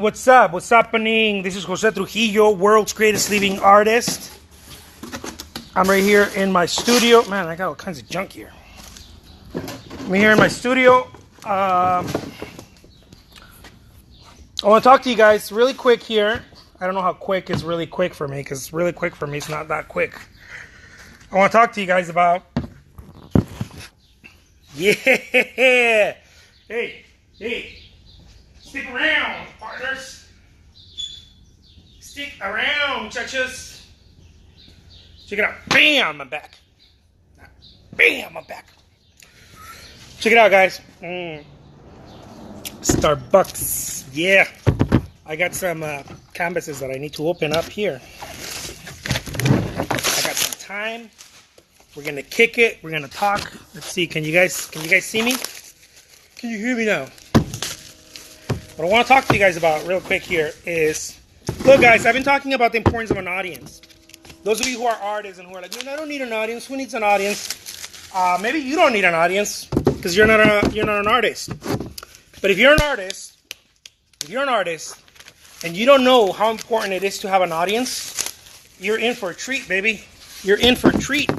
What's up? What's happening? This is Jose Trujillo, world's greatest living artist. I'm right here in my studio. Man, I got all kinds of junk here. I'm here in my studio. I want to talk to you guys really quick here. I don't know how quick is really quick for me, because really quick for me is not that quick. I want to talk to you guys about... Yeah! Hey! Stick around, partners. Stick around, muchachos. Check it out. Bam, I'm back. Bam, I'm back. Check it out, guys. Starbucks. Yeah. I got some canvases that I need to open up here. I got some time. We're gonna kick it. We're gonna talk. Let's see. Can you guys see me? Can you hear me now? What I want to talk to you guys about real quick here is, look guys, I've been talking about the importance of an audience. Those of you who are artists and who are like, I don't need an audience. Who needs an audience? Maybe you don't need an audience because you're not an artist. But if you're an artist, and you don't know how important it is to have an audience, you're in for a treat, baby. You're in for a treat.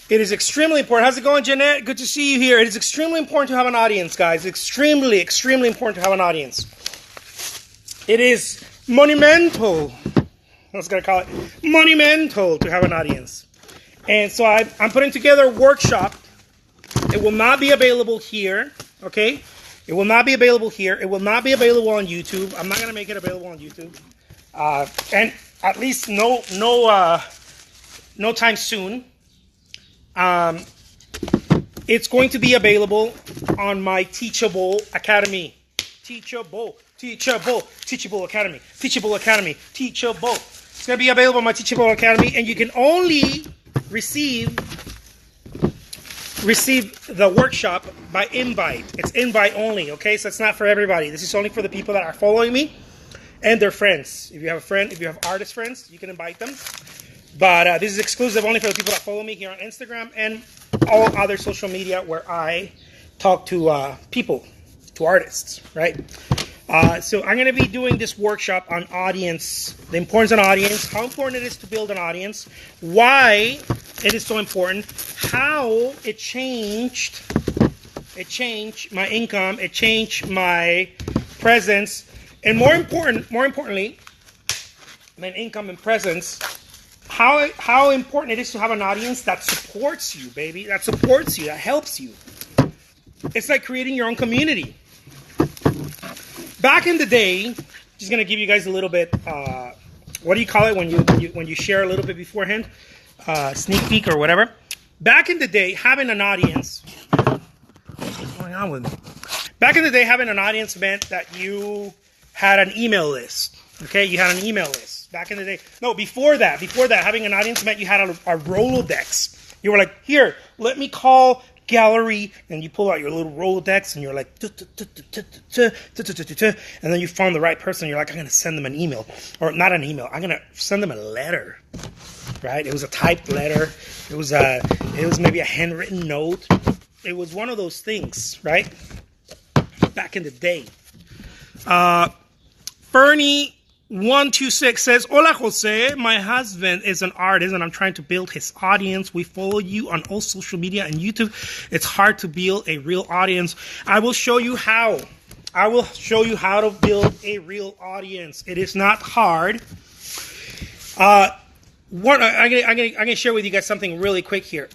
It is extremely important. How's it going, Jeanette? Good to see you here. It is extremely important to have an audience, guys. Extremely, extremely important to have an audience. It is monumental. I was going to call it monumental to have an audience. And so I'm putting together a workshop. It will not be available here, okay? It will not be available here. It will not be available on YouTube. I'm not going to make it available on YouTube. And at least no time soon. It's going to be available on my Teachable Academy. Teachable Academy. It's going to be available on my Teachable Academy, and you can only receive the workshop by invite. It's invite only, okay? So it's not for everybody. This is only for the people that are following me and their friends. If you have a friend, if you have artist friends, you can invite them. But this is exclusive only for the people that follow me here on Instagram and all other social media where I talk to people, to artists, right? So I'm going to be doing this workshop on audience, the importance of an audience, how important it is to build an audience, why it is so important, how it changed my income, it changed my presence, and more importantly, than income and presence, how important it is to have an audience that supports you, baby. That supports you, that helps you. It's like creating your own community. Back in the day, just gonna give you guys a little bit. What do you call it when you share a little bit beforehand? Sneak peek or whatever. Back in the day, having an audience. What's going on with me? Back in the day, having an audience meant that you had an email list. Okay, you had an email list. Back in the day. No, before that, having an audience meant you had a Rolodex. You were like, here, let me call gallery, and you pull out your little Rolodex, and you're like, and then you found the right person. You're like, I'm going to send them an email. Or not an email. I'm going to send them a letter. Right? It was a typed letter. It was maybe a handwritten note. It was one of those things, right? Back in the day. Bernie 126 says, Hola Jose, my husband is an artist and I'm trying to build his audience. We follow you on all social media and YouTube. It's hard to build a real audience. I will show you how. I will show you how to build a real audience. It is not hard. I'm gonna share with you guys something really quick here.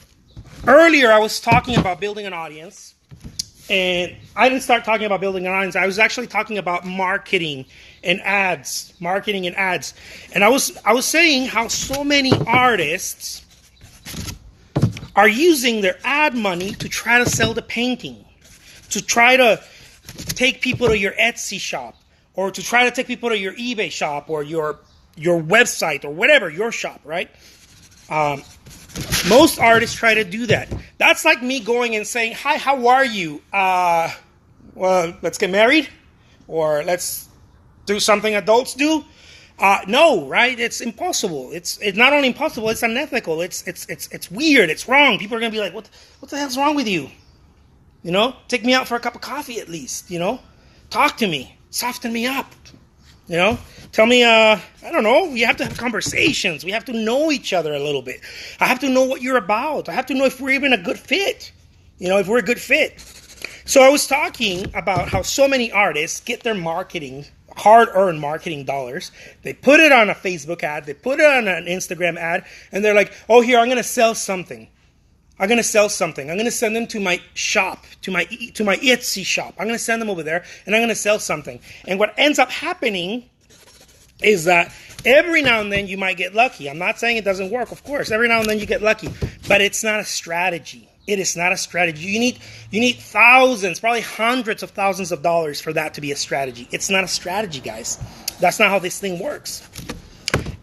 Earlier I was talking about building an audience. And I didn't start talking about building an audience. I was actually talking about marketing and ads. And I was saying how so many artists are using their ad money to try to sell the painting, to try to take people to your Etsy shop, or to try to take people to your eBay shop, or your website, or whatever, your shop, right? Most artists try to do that. That's like me going and saying, hi, how are you? Well, let's get married, or let's do something adults do. No, right? It's impossible. It's not only impossible, it's unethical. It's weird. It's wrong. People are going to be like, what the hell's wrong with you? You know, take me out for a cup of coffee at least, you know. Talk to me. Soften me up. You know, tell me, I don't know, we have to have conversations. We have to know each other a little bit. I have to know what you're about. I have to know if we're even a good fit. You know, if we're a good fit. So I was talking about how so many artists get their marketing, hard-earned marketing dollars. They put it on a Facebook ad. They put it on an Instagram ad. And they're like, oh, here, I'm going to sell something. I'm going to sell something. I'm going to send them to my shop, to my Etsy shop. I'm going to send them over there, and I'm going to sell something. And what ends up happening is that every now and then you might get lucky. I'm not saying it doesn't work, of course. Every now and then you get lucky. But it's not a strategy. It is not a strategy. You need thousands, probably hundreds of thousands of dollars for that to be a strategy. It's not a strategy, guys. That's not how this thing works.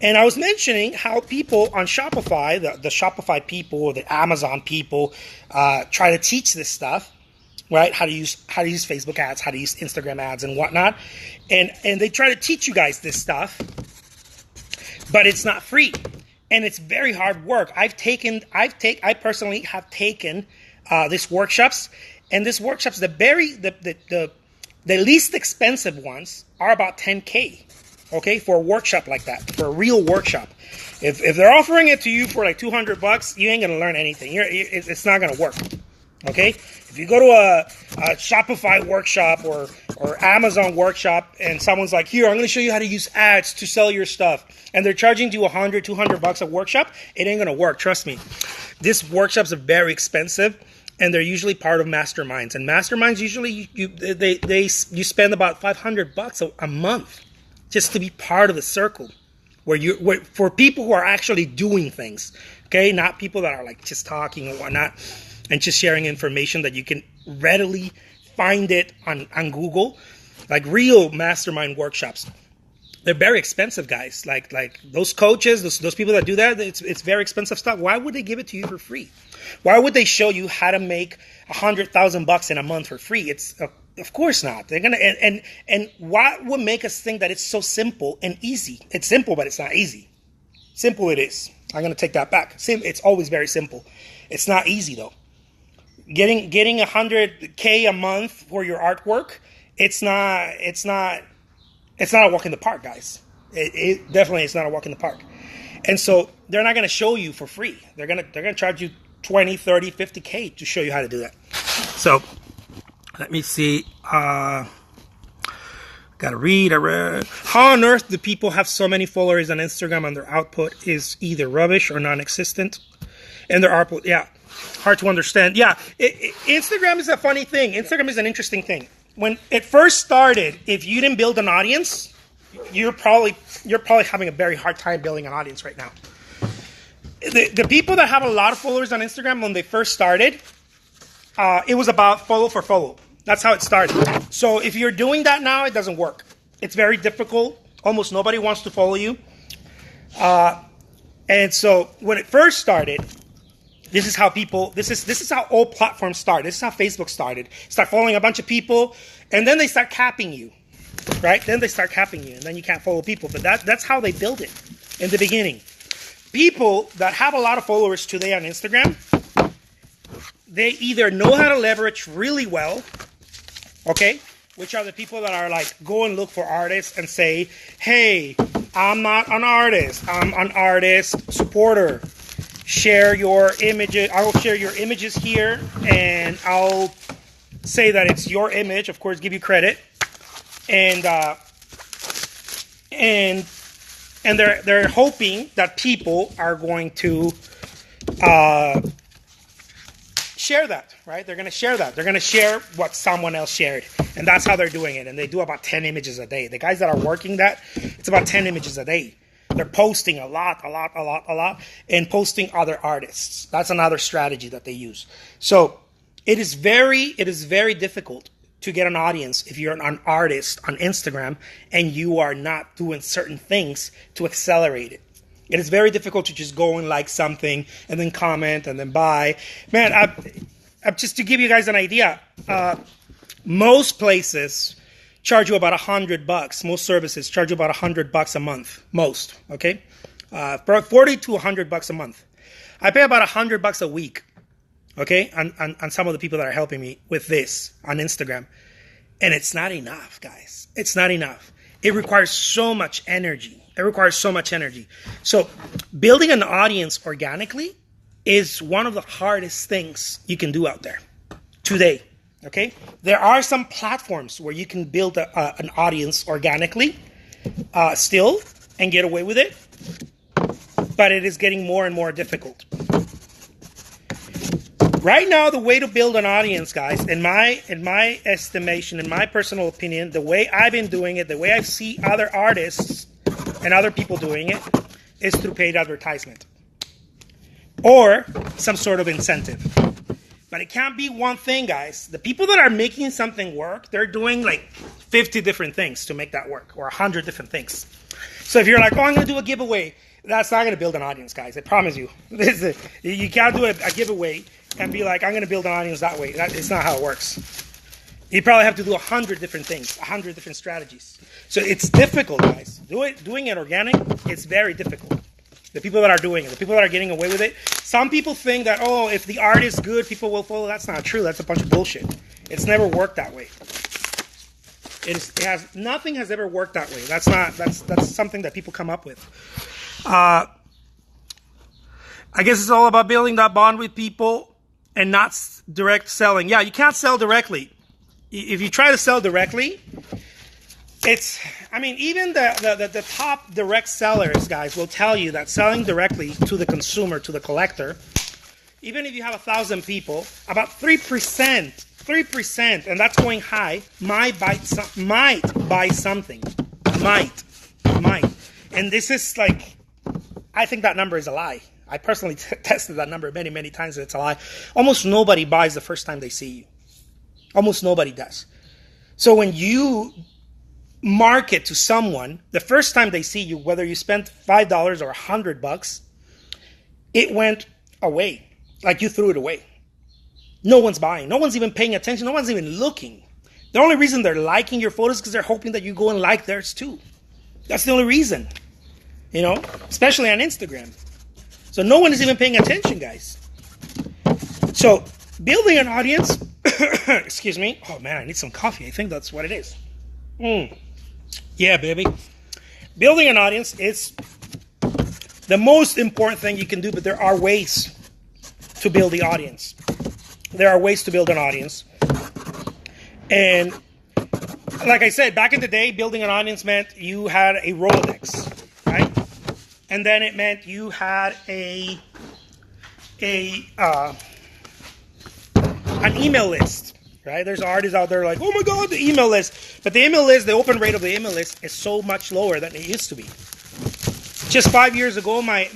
And I was mentioning how people on Shopify, the Shopify people or the Amazon people, try to teach this stuff, right? How to use Facebook ads, how to use Instagram ads, and whatnot. And they try to teach you guys this stuff, but it's not free, and it's very hard work. I personally have taken these workshops, and these workshops, the least expensive ones are about $10K. Okay, for a workshop like that, for a real workshop. If they're offering it to you for like $200, you ain't gonna learn anything. It's not gonna work. Okay, if you go to a Shopify workshop or Amazon workshop, and someone's like, "Here, I'm gonna show you how to use ads to sell your stuff," and they're charging you $100-$200 a workworkshop, it ain't gonna work. Trust me. These workshops are very expensive. And they're usually part of masterminds. And masterminds usually you spend about $500 a month. Just to be part of the circle, where for people who are actually doing things, okay, not people that are like just talking and whatnot, and just sharing information that you can readily find it on Google, like real mastermind workshops. They're very expensive, guys. Like those coaches, those people that do that, it's very expensive stuff. Why would they give it to you for free? Why would they show you how to make $100,000 in a month for free? It's of course not. They're gonna and what would make us think that it's so simple and easy? It's simple, but it's not easy. Simple it is. I'm gonna take that back. It's always very simple. It's not easy though. Getting $100K a month for your artwork, it's not a walk in the park, guys. It definitely is not a walk in the park. And so they're not gonna show you for free. They're gonna charge you 20, 30, 50K to show you how to do that. So let me see. Gotta read. How on earth do people have so many followers on Instagram and their output is either rubbish or non-existent? And their output, yeah, hard to understand. Yeah, Instagram is a funny thing. Instagram is an interesting thing. When it first started, if you didn't build an audience, you're probably having a very hard time building an audience right now. The people that have a lot of followers on Instagram when they first started, it was about follow for follow. That's how it started. So if you're doing that now, it doesn't work. It's very difficult. Almost nobody wants to follow you. And so when it first started, this is how all platforms start. This is how Facebook started. Start following a bunch of people, and then they start capping you, right? Then they start capping you, and then you can't follow people. But that's how they build it in the beginning. People that have a lot of followers today on Instagram, they either know how to leverage really well, okay, which are the people that are like, go and look for artists and say, hey, I'm not an artist. I'm an artist supporter. Share your images. I will share your images here, and I'll say that it's your image. Of course, give you credit, and they're hoping that people are going to share that, right? They're going to share that. They're going to share what someone else shared, and that's how they're doing it. And they do about 10 images a day. The guys that are working that, it's about 10 images a day. They're posting a lot, and posting other artists. That's another strategy that they use. So it is very difficult to get an audience if you're an artist on Instagram and you are not doing certain things to accelerate it. It is very difficult to just go and like something and then comment and then buy. Man, just to give you guys an idea, most places charge you about $100. Most services charge you about $100 a month. Most, okay? $40 to $100 a month. I pay about $100 a week, okay, on some of the people that are helping me with this on Instagram. And it's not enough, guys. It's not enough. It requires so much energy. It requires so much energy. So building an audience organically is one of the hardest things you can do out there today. Okay? There are some platforms where you can build an audience organically still and get away with it. But it is getting more and more difficult. Right now, the way to build an audience, guys, in my estimation, in my personal opinion, the way I've been doing it, the way I see other artists and other people doing it, is through paid advertisement. Or some sort of incentive. But it can't be one thing, guys. The people that are making something work, they're doing like 50 different things to make that work, or 100 different things. So if you're like, oh, I'm going to do a giveaway, that's not going to build an audience, guys. I promise you. You can't do a giveaway and be like, I'm going to build an audience that way. It's not how it works. You probably have to do 100 different things, 100 different strategies. So it's difficult, guys. Doing it organic, it's very difficult. The people that are doing it, the people that are getting away with it. Some people think that, oh, if the art is good, people will follow. That's not true. That's a bunch of bullshit. It's never worked that way. Nothing has ever worked that way. That's something that people come up with. I guess it's all about building that bond with people and not direct selling. Yeah, you can't sell directly. If you try to sell directly, even the top direct sellers, guys, will tell you that selling directly to the consumer, to the collector, even if you have 1,000 people, about 3%, and that's going high, might buy something. Might. And this is like, I think that number is a lie. I personally tested that number many, many times, and it's a lie. Almost nobody buys the first time they see you. Almost nobody does. So when you market to someone, the first time they see you, whether you spent $5 or $100, it went away. Like you threw it away. No one's buying. No one's even paying attention. No one's even looking. The only reason they're liking your photos is because they're hoping that you go and like theirs too. That's the only reason. Especially on Instagram. So no one is even paying attention, guys. So building an audience, excuse me. Oh man, I need some coffee. I think that's what it is. Yeah, baby. Building an audience is the most important thing you can do, but there are ways to build the audience. There are ways to build an audience. And like I said, back in the day, building an audience meant you had a Rolodex, right? And then it meant you had an email list, right? There's artists out there like, oh my God, the email list. But the email list, the open rate of the email list is so much lower than it used to be. Just 5 years ago, my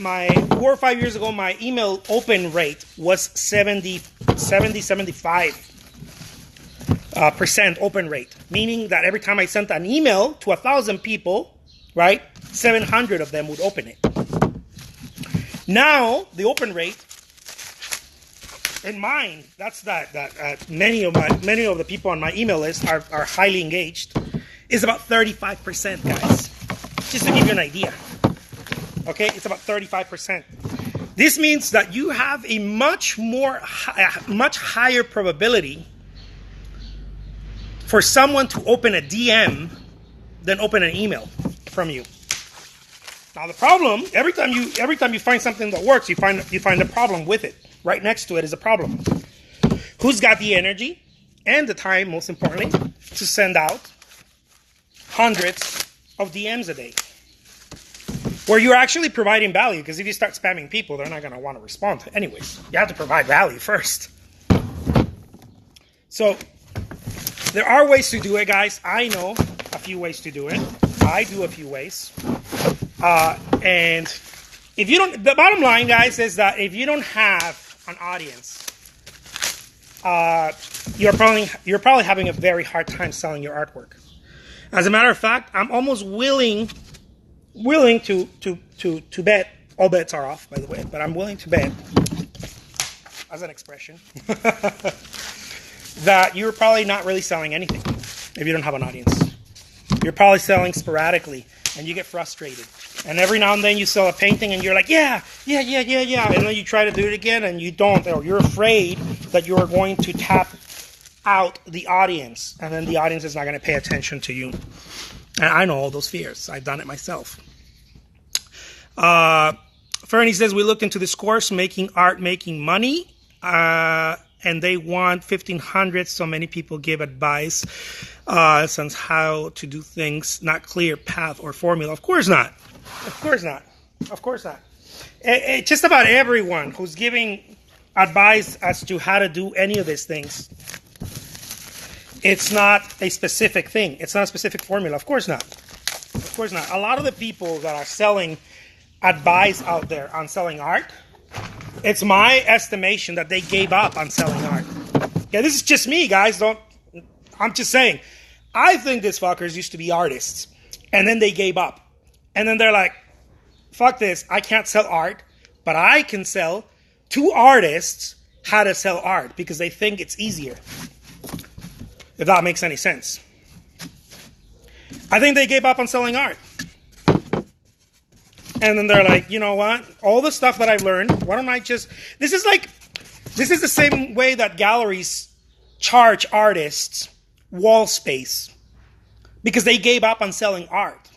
4 or 5 years ago, my email open rate was 75% open rate. Meaning that every time I sent an email to 1,000 people, right, 700 of them would open it. Now, the open rate, in mine, that's that many of the people on my email list are highly engaged, is about 35%, guys. Just to give you an idea. Okay, it's about 35%. This means that you have a much higher probability for someone to open a DM than open an email from you. Now the problem, every time you find something that works, you find a problem with it. Right next to it is a problem. Who's got the energy and the time, most importantly, to send out hundreds of DMs a day? Where you're actually providing value, because if you start spamming people, they're not going to want to respond. Anyways, you have to provide value first. So there are ways to do it, guys. I know a few ways to do it. I do a few ways. And if you don't, the bottom line, guys, is that if you don't have an audience, you're probably having a very hard time selling your artwork. As a matter of fact, I'm almost willing to bet, all bets are off, by the way, but I'm willing to bet, as an expression, that you're probably not really selling anything if you don't have an audience. You're probably selling sporadically, and you get frustrated. And every now and then you sell a painting, and you're like, yeah. And then you try to do it again, and you don't. Or you're afraid that you are going to tap out the audience, and then the audience is not going to pay attention to you. And I know all those fears. I've done it myself. Fernie says, we looked into this course, Making Art, Making Money, and they want 1,500. So many people give advice on how to do things, not clear path or formula. Of course not. Of course not. Of course not. Just about everyone who's giving advice as to how to do any of these things, it's not a specific thing. It's not a specific formula. Of course not. Of course not. A lot of the people that are selling advice out there on selling art, it's my estimation that they gave up on selling art. Yeah, this is just me, guys. I'm just saying. I think these fuckers used to be artists, and then they gave up. And then they're like, fuck this, I can't sell art, but I can sell to artists how to sell art because they think it's easier. If that makes any sense. I think they gave up on selling art. And then they're like, you know what? All the stuff that I've learned, why don't I just... This is the same way that galleries charge artists wall space because they gave up on selling art.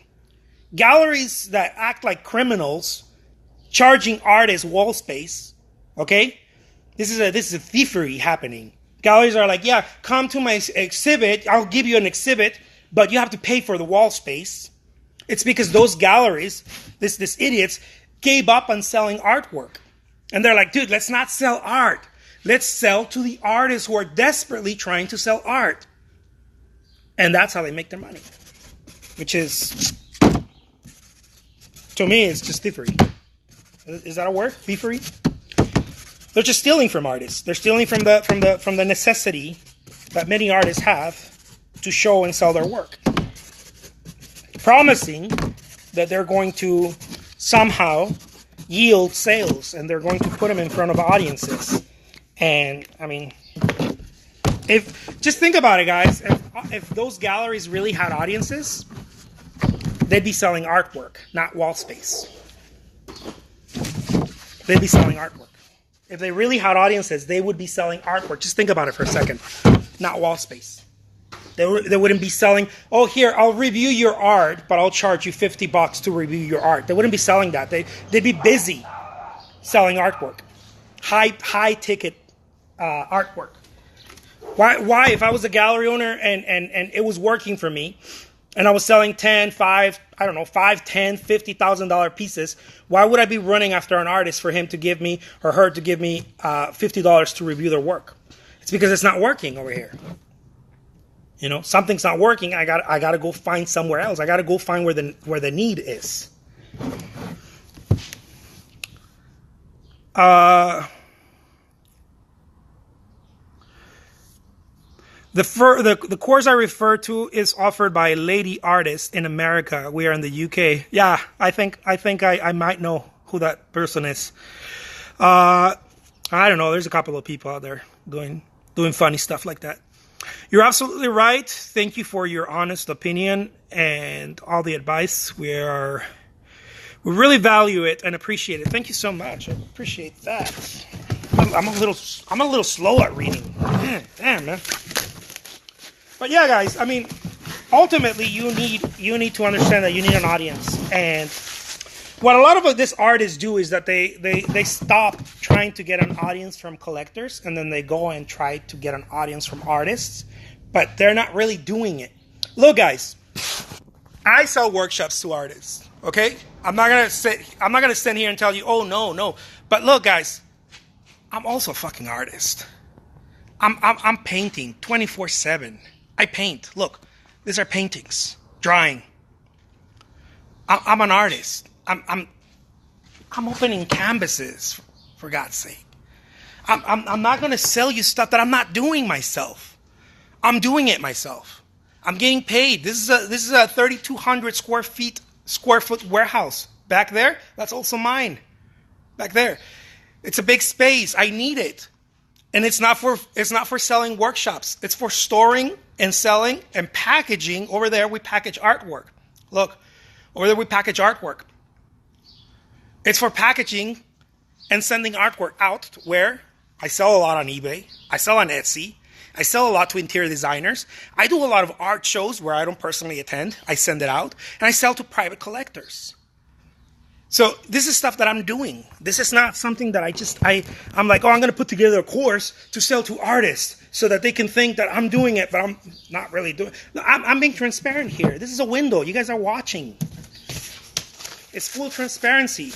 Galleries that act like criminals charging artists wall space, okay? This is a thievery happening. Galleries are like, yeah, come to my exhibit, I'll give you an exhibit, but you have to pay for the wall space. It's because those galleries, this idiots, gave up on selling artwork. And they're like, dude, let's not sell art. Let's sell to the artists who are desperately trying to sell art. And that's how they make their money. Which is, to me, it's just thievery. Is that a word? Thievery? They're just stealing from artists. They're stealing from the necessity that many artists have to show and sell their work. Promising that they're going to somehow yield sales and they're going to put them in front of audiences. And, I mean, just think about it, guys. If those galleries really had audiences, they'd be selling artwork, not wall space. They'd be selling artwork. If they really had audiences, they would be selling artwork. Just think about it for a second. Not wall space. They wouldn't be selling, oh, here, I'll review your art, but I'll charge you $50 to review your art. They wouldn't be selling that. They'd be busy selling artwork. High ticket artwork. Why? If I was a gallery owner and it was working for me, and I was selling 10, 5, I don't know, 5, 10, $50,000 pieces, why would I be running after an artist for him to give me, or her to give me $50 to review their work? It's because it's not working over here. You know, something's not working. I got to go find somewhere else. I got to go find where the need is. The course I refer to is offered by a lady artist in America. We are in the UK. Yeah, I think I might know who that person is. I don't know. There's a couple of people out there doing funny stuff like that. You're absolutely right. Thank you for your honest opinion and all the advice. We really value it and appreciate it. Thank you so much. I appreciate that. I'm a little slow at reading. Damn, man. But yeah, guys, I mean, ultimately you need to understand that you need an audience. And what a lot of these artists do is that they stop trying to get an audience from collectors, and then they go and try to get an audience from artists, but they're not really doing it. Look, guys, I sell workshops to artists. Okay, I'm not gonna stand here and tell you, oh no. But look, guys, I'm also a fucking artist. I'm painting 24/7. I paint. Look, these are paintings, drawing. I'm an artist. I'm opening canvases, for God's sake. I'm not going to sell you stuff that I'm not doing myself. I'm doing it myself. I'm getting paid. This is a 3,200 square foot warehouse. Back there, that's also mine. Back there. It's a big space. I need it. And it's not for selling workshops. It's for storing and selling and packaging. Over there, we package artwork. Look, over there, we package artwork. It's for packaging and sending artwork out where I sell a lot on eBay. I sell on Etsy. I sell a lot to interior designers. I do a lot of art shows where I don't personally attend. I send it out. And I sell to private collectors. So this is stuff that I'm doing. This is not something that I'm like, oh, I'm going to put together a course to sell to artists so that they can think that I'm doing it, but I'm not really doing it. No, I'm being transparent here. This is a window. You guys are watching. It's full transparency.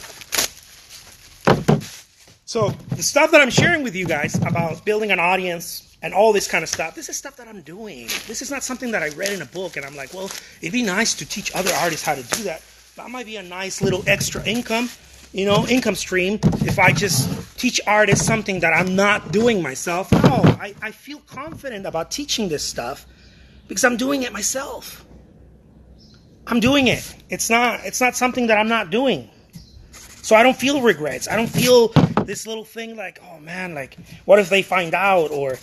So the stuff that I'm sharing with you guys about building an audience and all this kind of stuff, this is stuff that I'm doing. This is not something that I read in a book and I'm like, well, it'd be nice to teach other artists how to do that. That might be a nice little extra income, income stream if I just teach artists something that I'm not doing myself. No, I feel confident about teaching this stuff because I'm doing it myself. I'm doing it. It's not something that I'm not doing. So I don't feel regrets. I don't feel this little thing like, oh man, like what if they find out, or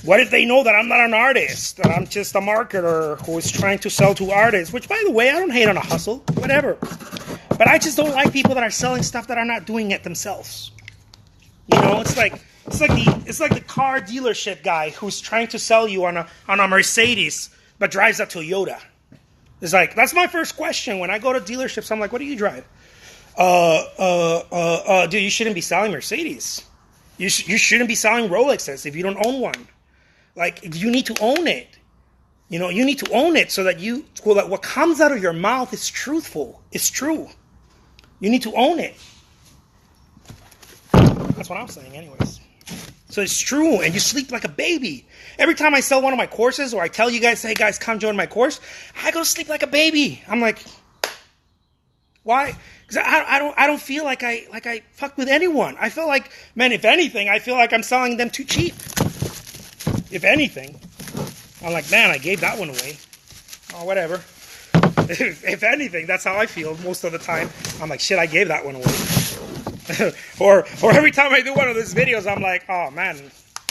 what if they know that I'm not an artist, that I'm just a marketer who is trying to sell to artists, which by the way, I don't hate on a hustle, whatever. But I just don't like people that are selling stuff that are not doing it themselves. It's like the car dealership guy who's trying to sell you on a Mercedes but drives a Toyota. It's like, that's my first question when I go to dealerships. I'm like, what do you drive? Dude, you shouldn't be selling Mercedes. You shouldn't be selling Rolexes if you don't own one. Like, you need to own it. You need to own it so that what comes out of your mouth is truthful. It's true. You need to own it. That's what I'm saying anyways. So it's true, and you sleep like a baby. Every time I sell one of my courses, or I tell you guys, hey guys, come join my course, I go to sleep like a baby. I'm like, why? Because I don't feel like I fuck with anyone. I feel like, man, if anything, I feel like I'm selling them too cheap. If anything, I'm like, man, I gave that one away. Oh, whatever. If anything, that's how I feel most of the time. I'm like, shit, I gave that one away. or every time I do one of these videos, I'm like, oh man,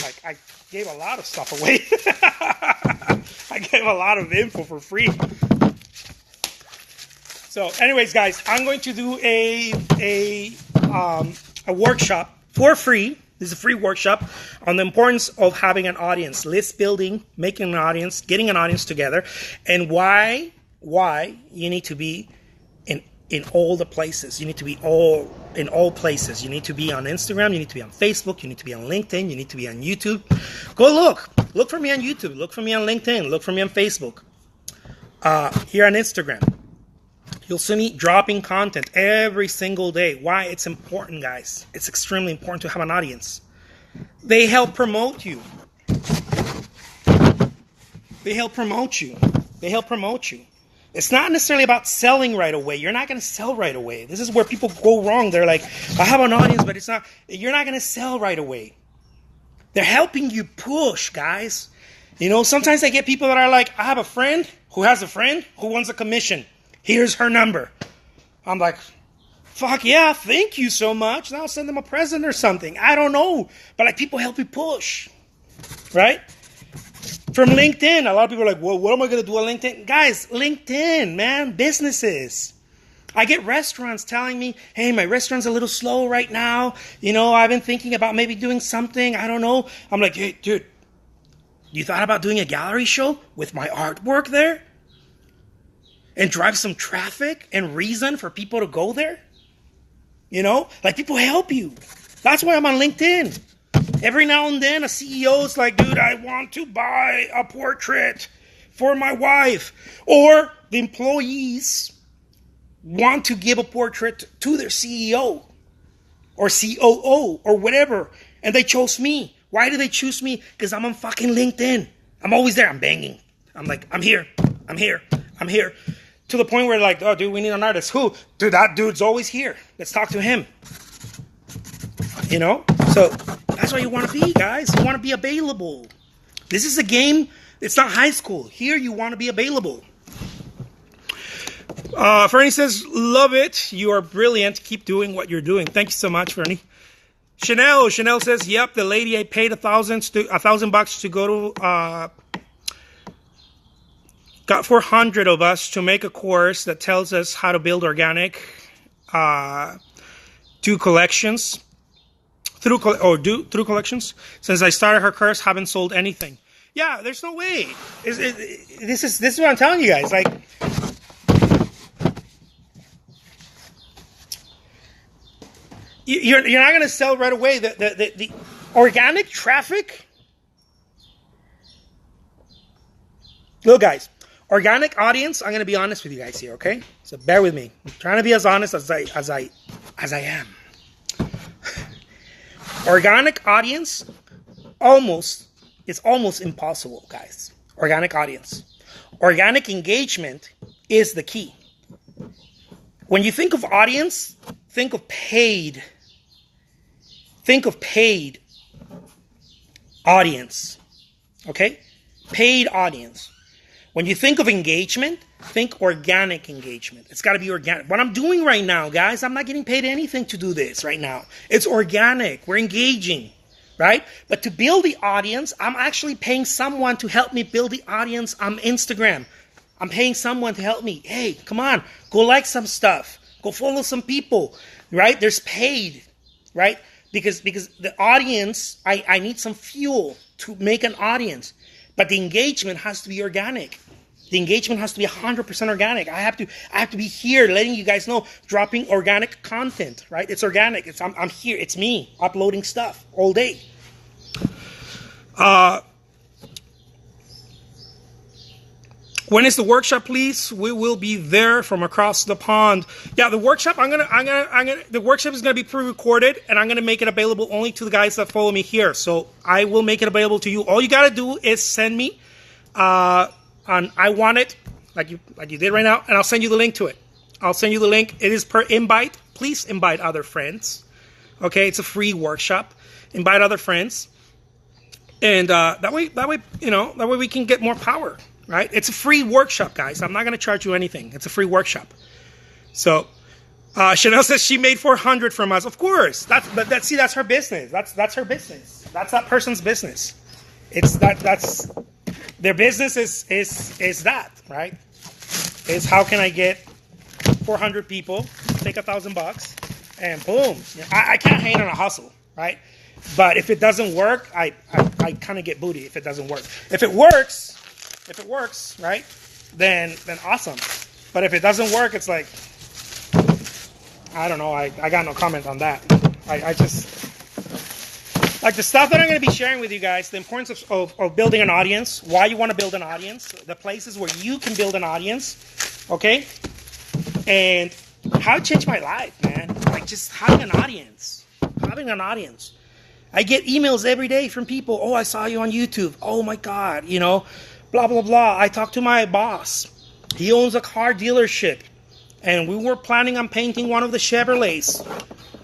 like I gave a lot of stuff away. I gave a lot of info for free. So anyways, guys, I'm going to do a workshop for free. This is a free workshop on the importance of having an audience, list building, making an audience, getting an audience together, and why you need to be in all the places. You need to be in all places. You need to be on Instagram. You need to be on Facebook. You need to be on LinkedIn. You need to be on YouTube. Go look for me on YouTube. Look for me on LinkedIn. Look for me on Facebook. Here on Instagram. You'll see me dropping content every single day. Why? It's important, guys. It's extremely important to have an audience. They help promote you. They help promote you. They help promote you. It's not necessarily about selling right away. You're not going to sell right away. This is where people go wrong. They're like, I have an audience, but it's not. You're not going to sell right away. They're helping you push, guys. Sometimes I get people that are like, I have a friend who has a friend who wants a commission. Here's her number. I'm like, fuck yeah, thank you so much. Now I'll send them a present or something. I don't know. But like, people help you push. Right? From LinkedIn, a lot of people are like, well, what am I going to do on LinkedIn? Guys, LinkedIn, man, businesses. I get restaurants telling me, hey, my restaurant's a little slow right now. I've been thinking about maybe doing something. I don't know. I'm like, hey, dude, you thought about doing a gallery show with my artwork there? And drive some traffic and reason for people to go there? Like, people help you. That's why I'm on LinkedIn. Every now and then, a CEO's like, dude, I want to buy a portrait for my wife. Or the employees want to give a portrait to their CEO or COO or whatever. And they chose me. Why do they choose me? Because I'm on fucking LinkedIn. I'm always there. I'm banging. I'm like, I'm here. I'm here. I'm here. To the point where like, oh, dude, we need an artist. Who? Dude, that dude's always here. Let's talk to him. So that's what you want to be, guys. You want to be available. This is a game. It's not high school. Here you want to be available. Fernie says, love it. You are brilliant. Keep doing what you're doing. Thank you so much, Fernie. Chanel says, yep, the lady I paid $1,000 to go to, got 400 of us to make a course that tells us how to build organic 2 collections. through collections. Since I started her course, haven't sold anything. Yeah, there's no way. This is what I'm telling you guys. Like, you're not gonna sell right away. The organic traffic. Look, guys, organic audience. I'm gonna be honest with you guys here, okay? So bear with me. I'm trying to be as honest as I am. Organic audience, it's almost impossible, guys. Organic audience. Organic engagement is the key. When you think of audience, think of paid. Think of paid audience. Okay? Paid audience. When you think of engagement, think organic engagement. It's got to be organic. What I'm doing right now, guys, I'm not getting paid anything to do this right now. It's organic. We're engaging, right? But to build the audience, I'm actually paying someone to help me build the audience on Instagram. I'm paying someone to help me. Hey, come on, go like some stuff. Go follow some people, right? There's paid, right? Because the audience, I need some fuel to make an audience. But the engagement has to be organic. The engagement has to be 100% organic. I have to be here letting you guys know, dropping organic content, right? It's organic. I'm here. It's me uploading stuff all day. When is the workshop, please? We will be there from across the pond. Yeah, the workshop. The workshop is gonna be pre-recorded, and I'm gonna make it available only to the guys that follow me here. So I will make it available to you. All you gotta do is send me, I want it, like you did right now, and I'll send you the link to it. I'll send you the link. It is per invite. Please invite other friends. Okay, it's a free workshop. Invite other friends, and that way we can get more power. Right? It's a free workshop, guys. I'm not going to charge you anything. It's a free workshop. So, Chanel says she made $400 from us. Of course. That's her business. That's her business. That's that person's business. That's their business is that, right? Is how can I get 400 people, take $1,000, and boom. I can't hate on a hustle, right? But if it doesn't work, I kind of get booty if it doesn't work. If it works, right, then awesome. But if it doesn't work, it's like, I don't know. I got no comment on that. I just, like the stuff that I'm going to be sharing with you guys, the importance of building an audience, why you want to build an audience, the places where you can build an audience, okay? And how it changed my life, man. Like just having an audience. I get emails every day from people. Oh, I saw you on YouTube. Oh my God, blah, blah, blah. I talked to my boss. He owns a car dealership. And we were planning on painting one of the Chevrolets.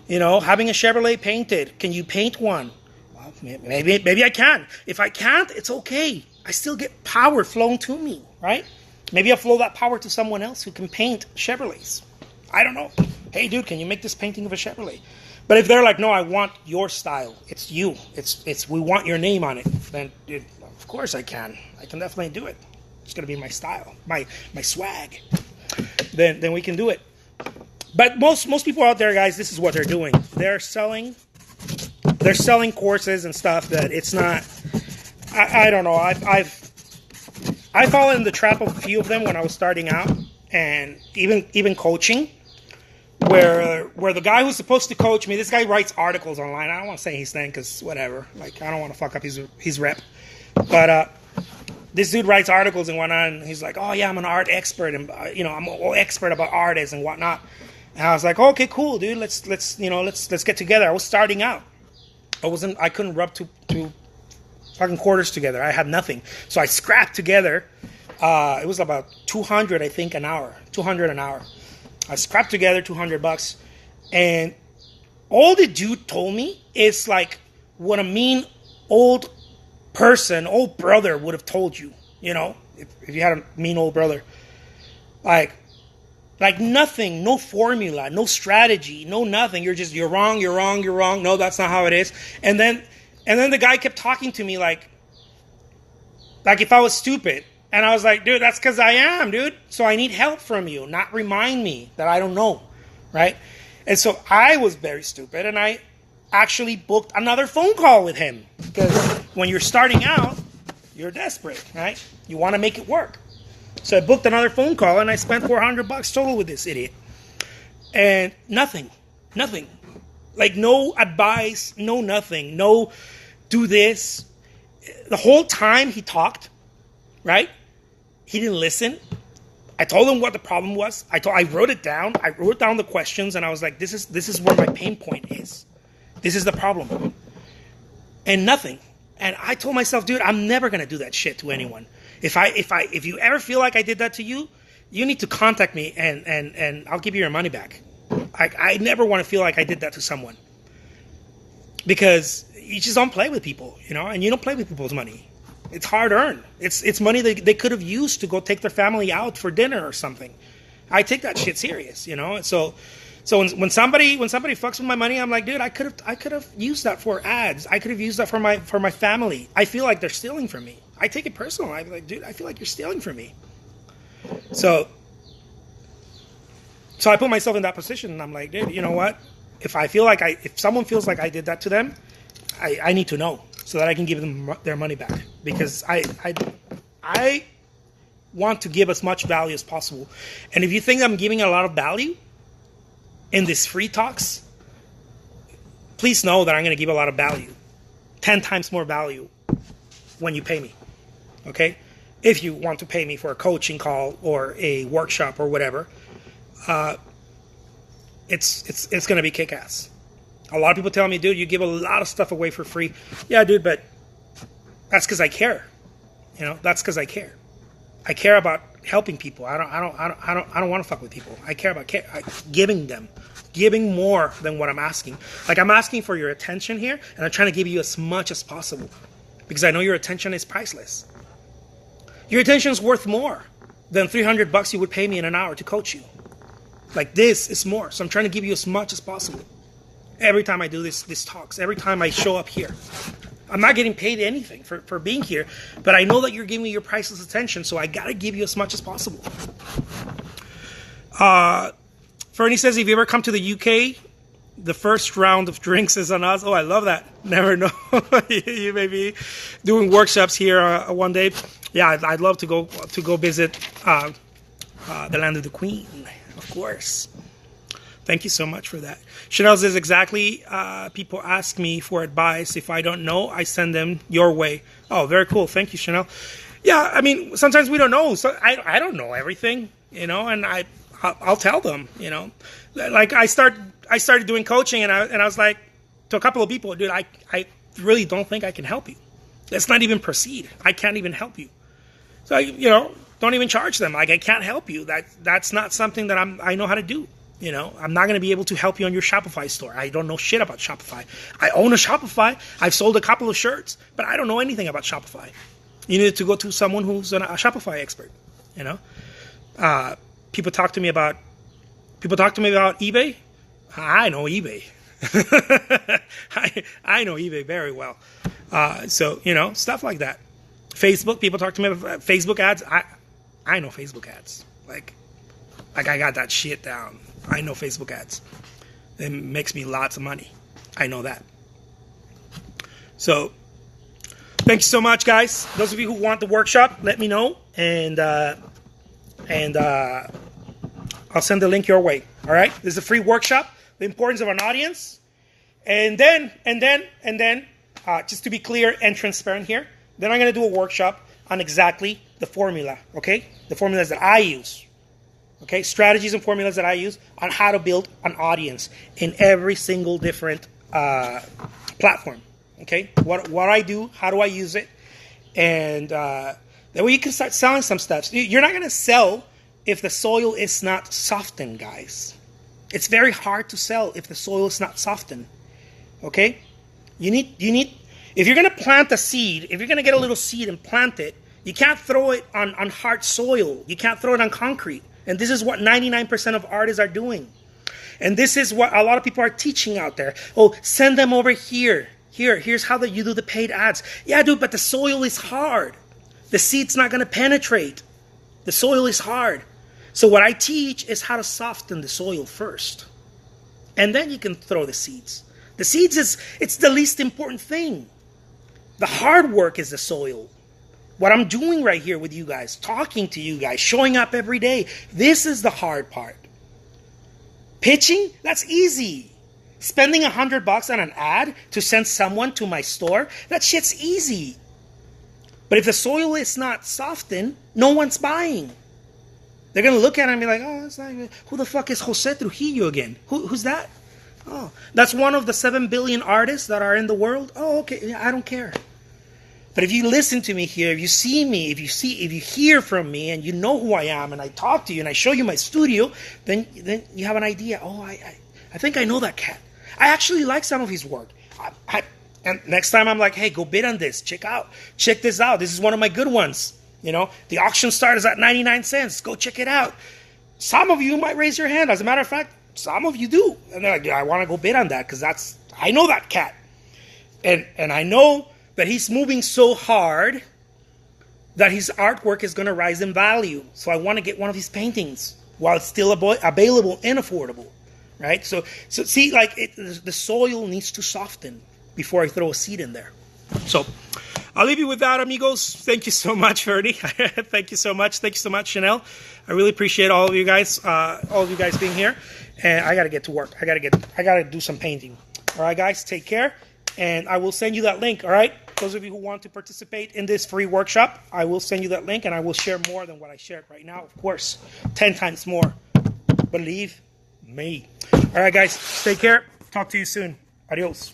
Having a Chevrolet painted. Can you paint one? Well, maybe I can. If I can't, it's okay. I still get power flowing to me, right? Maybe I'll flow that power to someone else who can paint Chevrolets. I don't know. Hey, dude, can you make this painting of a Chevrolet? But if they're like, no, I want your style. It's you. We want your name on it. Then, dude, of course I can. I can definitely do it. It's gonna be my style, my swag. Then we can do it. But most people out there, guys, this is what they're doing. They're selling courses and stuff that it's not. I don't know. I fallen in the trap of a few of them when I was starting out, and even coaching, where the guy who's supposed to coach me, this guy writes articles online. I don't want to say his name because whatever. Like I don't want to fuck up his rep. But this dude writes articles and whatnot, and he's like, "Oh yeah, I'm an art expert, and I'm an expert about artists and whatnot." And I was like, "Okay, cool, dude. Let's get together." I was starting out. I couldn't rub two fucking quarters together. I had nothing, so I scrapped together. It was about $200, I think, an hour. $200 an hour. I scrapped together $200, and all the dude told me is like what a mean old brother would have told you, if you had a mean old brother. Like nothing, no formula, no strategy, no nothing. You're wrong. No, that's not how it is. And then the guy kept talking to me like if I was stupid. And I was like, dude, that's because I am, dude. So I need help from you, not remind me that I don't know, right? And so I was very stupid, and I actually booked another phone call with him. Because when you're starting out, you're desperate, right? You want to make it work. So I booked another phone call, and I spent $400 total with this idiot. And nothing. Like, no advice, no nothing. No, do this. The whole time he talked, right? He didn't listen. I told him what the problem was. I wrote it down. I wrote down the questions, and I was like, this is where my pain point is. This is the problem. And nothing. And I told myself, dude, I'm never gonna do that shit to anyone. If you ever feel like I did that to you, you need to contact me, and I'll give you your money back. I never want to feel like I did that to someone. Because you just don't play with people, you know, and you don't play with people's money. It's hard earned. It's money they could have used to go take their family out for dinner or something. I take that shit serious, you know. So when somebody fucks with my money, I'm like, dude, I could have used that for ads. I could have used that for my family. I feel like they're stealing from me. I take it personal. I'm like, dude, I feel like you're stealing from me. So I put myself in that position, and I'm like, dude, you know what? If someone feels like I did that to them, I need to know so that I can give them their money back, because I want to give as much value as possible. And if you think I'm giving a lot of value in this free talks, please know that I'm going to give a lot of value, 10 times more value when you pay me. Okay, if you want to pay me for a coaching call or a workshop or whatever. It's going to be kick-ass. A lot of people tell me, dude, you give a lot of stuff away for free. Yeah, dude, but that's because I care. You know, that's because I care. I care about helping people. I don't want to fuck with people. I care about giving more than what I'm asking. Like, I'm asking for your attention here, and I'm trying to give you as much as possible, because I know your attention is priceless. Your attention is worth more than $300 you would pay me in an hour to coach you. Like, this is more. So I'm trying to give you as much as possible. Every time I do this talks, every time I show up here. I'm not getting paid anything for being here, but I know that you're giving me your priceless attention, so I got to give you as much as possible. Fernie says, if you ever come to the UK, the first round of drinks is on us. Oh, I love that. Never know. You may be doing workshops here one day. Yeah, I'd love to go visit the land of the Queen, of course. Thank you so much for that. Chanel says, exactly. People ask me for advice. If I don't know, I send them your way. Oh, very cool. Thank you, Chanel. Yeah, I mean, sometimes we don't know. So I don't know everything, you know, and I'll tell them, you know. Like, I started doing coaching, and I was like to a couple of people, dude, I really don't think I can help you. Let's not even proceed. I can't even help you. So, you know, don't even charge them. Like, I can't help you. That's not something that I know how to do. You know, I'm not going to be able to help you on your Shopify store. I don't know shit about Shopify. I own a Shopify. I've sold a couple of shirts, but I don't know anything about Shopify. You need to go to someone who's a Shopify expert. You know, people talk to me about eBay. I know eBay. I know eBay very well. So, you know, stuff like that. Facebook, people talk to me about Facebook ads. I know Facebook ads. Like I got that shit down. I know Facebook ads. It makes me lots of money. I know that. So, thank you so much, guys. Those of you who want the workshop, let me know, and I'll send the link your way. All right? This is a free workshop. The importance of an audience, and then, just to be clear and transparent here, then I'm going to do a workshop on exactly the formula. Okay? The formulas that I use. Okay, strategies and formulas that I use on how to build an audience in every single different platform. Okay, what I do, how do I use it, and that way you can start selling some stuff. You're not going to sell if the soil is not softened, guys. It's very hard to sell if the soil is not softened. Okay, you need if you're going to plant a seed, if you're going to get a little seed and plant it, you can't throw it on hard soil. You can't throw it on concrete. And this is what 99% of artists are doing. And this is what a lot of people are teaching out there. Oh, send them over here. Here's how you do the paid ads. Yeah, dude, but the soil is hard. The seed's not going to penetrate. The soil is hard. So what I teach is how to soften the soil first. And then you can throw the seeds. The seeds it's the least important thing. The hard work is the soil. What I'm doing right here with you guys, talking to you guys, showing up every day, this is the hard part. Pitching, that's easy. Spending $100 on an ad to send someone to my store, that shit's easy. But if the soil is not softened, no one's buying. They're going to look at it and be like, oh, it's like, who the fuck is Jose Trujillo again? Who's that? Oh, that's one of the 7 billion artists that are in the world? Oh, okay, I don't care. But if you listen to me here, if you see me, if you hear from me and you know who I am and I talk to you and I show you my studio, then you have an idea. Oh, I think I know that cat. I actually like some of his work. And next time I'm like, hey, go bid on this. Check this out. This is one of my good ones. You know, the auction starts at 99 cents. Go check it out. Some of you might raise your hand. As a matter of fact, some of you do. And they're like, yeah, I want to go bid on that because I know that cat. And I know that he's moving so hard that his artwork is going to rise in value. So I want to get one of his paintings while it's still available and affordable. Right? So see, like the soil needs to soften before I throw a seed in there. So I'll leave you with that, amigos. Thank you so much, Ferdy. Thank you so much. Thank you so much, Chanel. I really appreciate all of you guys being here. And I got to get to work. I got to do some painting. All right, guys, take care. And I will send you that link, all right? Those of you who want to participate in this free workshop, I will send you that link, and I will share more than what I shared right now, of course. 10 times more. Believe me. All right, guys, take care. Talk to you soon. Adios.